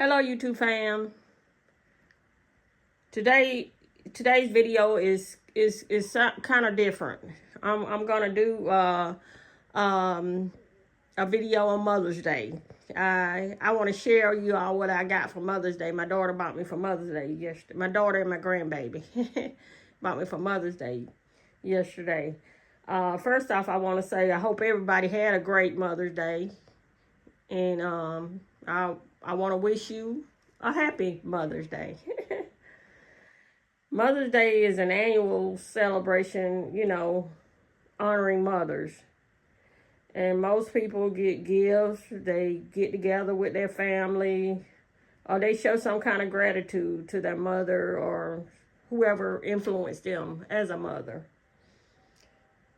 Hello YouTube fam. Today's video is kind of different. I'm gonna do a video on Mother's Day. I want to share you all what I got for Mother's Day. My daughter bought me for Mother's Day yesterday. My daughter and my grandbaby bought me for Mother's Day yesterday. First off, I want to say I hope everybody had a great Mother's Day, and I want to wish you a happy Mother's Day. Mother's Day is an annual celebration, honoring mothers. And most people get gifts, they get together with their family, or they show some kind of gratitude to their mother or whoever influenced them as a mother.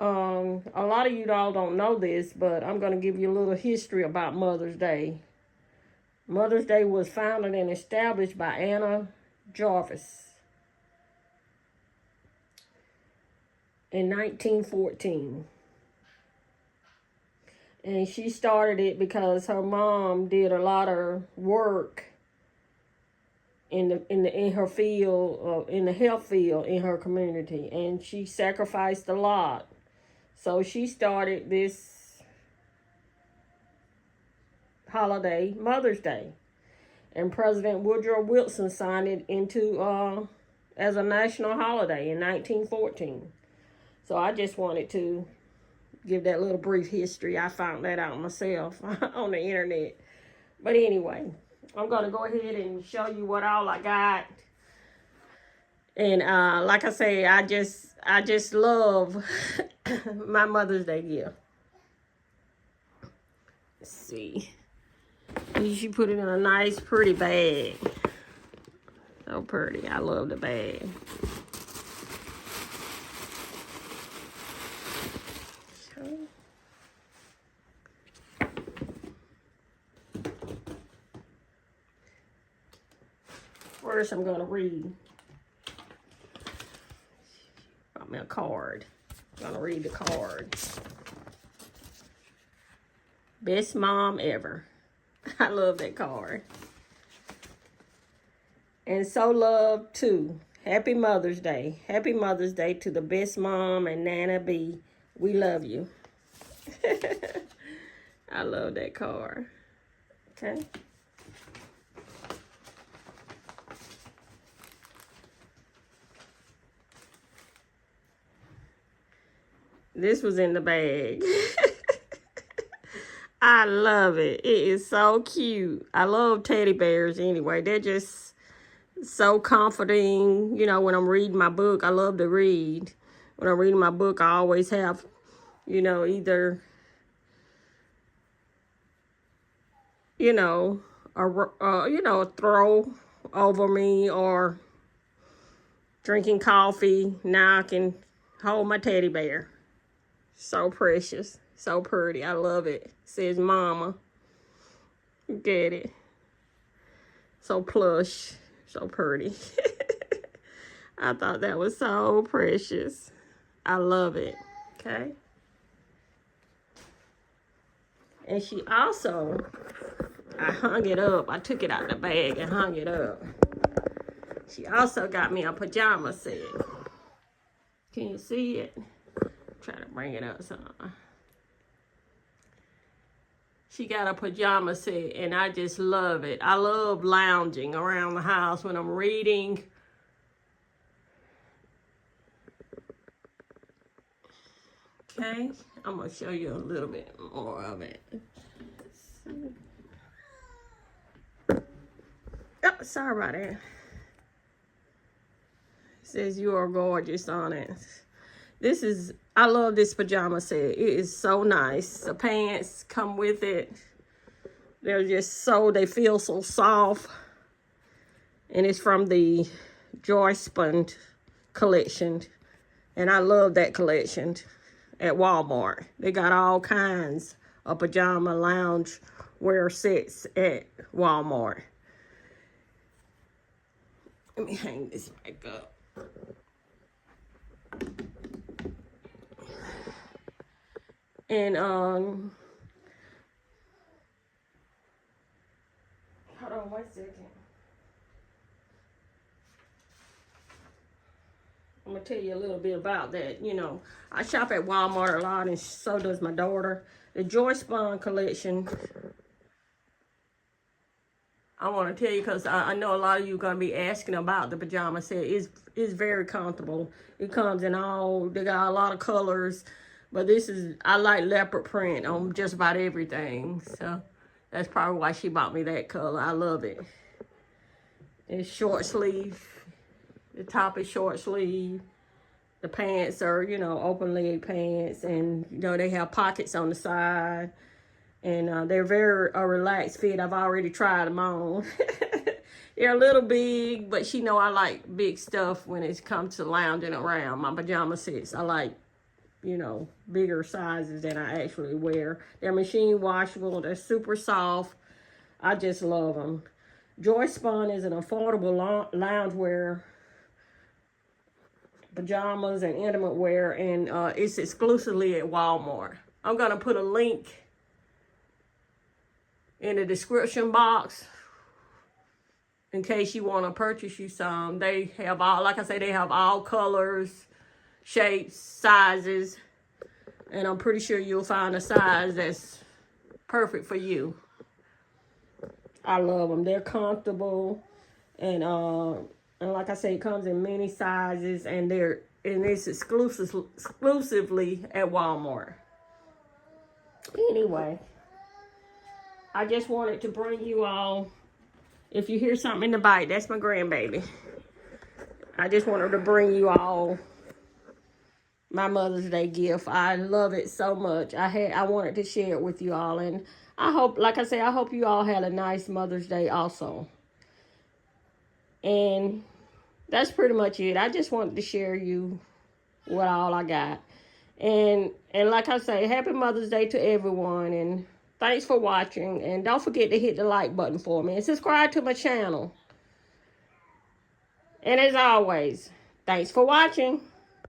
A lot of you all don't know this, but I'm going to give you a little history about Mother's Day. Mother's Day was founded and established by Anna Jarvis in 1914. And she started it because her mom did a lot of work in her field, in the health field in her community, and she sacrificed a lot. So she started this holiday, Mother's Day, and President Woodrow Wilson signed it into as a national holiday in 1914. So I just wanted to give that little brief history. I found that out myself on the internet. But anyway, I'm going to go ahead and show you what all I got. And like I say, I just love my Mother's Day gift. Let's see. She put it in a nice, pretty bag. So pretty. I love the bag. First, I'm going to read. Got me a card. I'm going to read the card. Best mom ever. I love that card. And so loved too. Happy Mother's Day. Happy Mother's Day to the best mom and Nana B. We love you. I love that card. Okay. This was in the bag. I love it. It is so cute. I love teddy bears anyway. They're just so comforting. When I'm reading my book, I love to read. When I'm reading my book, I always have, either, a throw over me or drinking coffee. Now I can hold my teddy bear. So precious. So pretty. I love it. Says mama. Get it. So plush. So pretty. I thought that was so precious. I love it. Okay. And she also, I hung it up. I took it out the bag and hung it up. She also got me a pajama set. Can you see it? Try to bring it up some. She got a pajama set, and I just love it. I love lounging around the house when I'm reading. Okay, I'm going to show you a little bit more of it. Oh, sorry about that. It says you are gorgeous on it. I love this pajama set. It is so nice. The pants come with it. They feel so soft. And it's from the Joyspun collection. And I love that collection at Walmart. They got all kinds of pajama lounge wear sets at Walmart. Let me hang this back up. And hold on on 1 second. I'm going to tell you a little bit about that. You know, I shop at Walmart a lot, and so does my daughter. The Joy Spun collection, I want to tell you because I know a lot of you are going to be asking about the pajama set. It's very comfortable. It comes in all, they got a lot of colors. But this is, I like leopard print on just about everything. So that's probably why she bought me that color. I love it. It's short sleeve. The top is short sleeve. The pants are, you know, open leg pants. And, you know, they have pockets on the side. And they're very relaxed fit. I've already tried them on. They're a little big, but she know I like big stuff when it comes to lounging around. My pajama sets, I like, you know, bigger sizes than I actually wear. They're machine washable. They're super soft. I just love them. Joy Spun is an affordable loungewear, pajamas, and intimate wear, and it's exclusively at Walmart. I'm going to put a link in the description box in case you want to purchase you some. They have all, like I say, they have all colors, shapes, sizes, and I'm pretty sure you'll find a size that's perfect for you. I love them. They're comfortable, and like I say, it comes in many sizes, and it's exclusively at Walmart. Anyway, I just wanted to bring you all, if you hear something in the bite, that's my grandbaby. I just wanted to bring you all my Mother's Day gift. I love it so much. I wanted to share it with you all, and I hope, like I say, I hope you all had a nice Mother's Day also. And that's pretty much it. I just wanted to share you what all I got. And like I say, happy Mother's Day to everyone, and thanks for watching. And don't forget to hit the like button for me and subscribe to my channel. And as always, thanks for watching.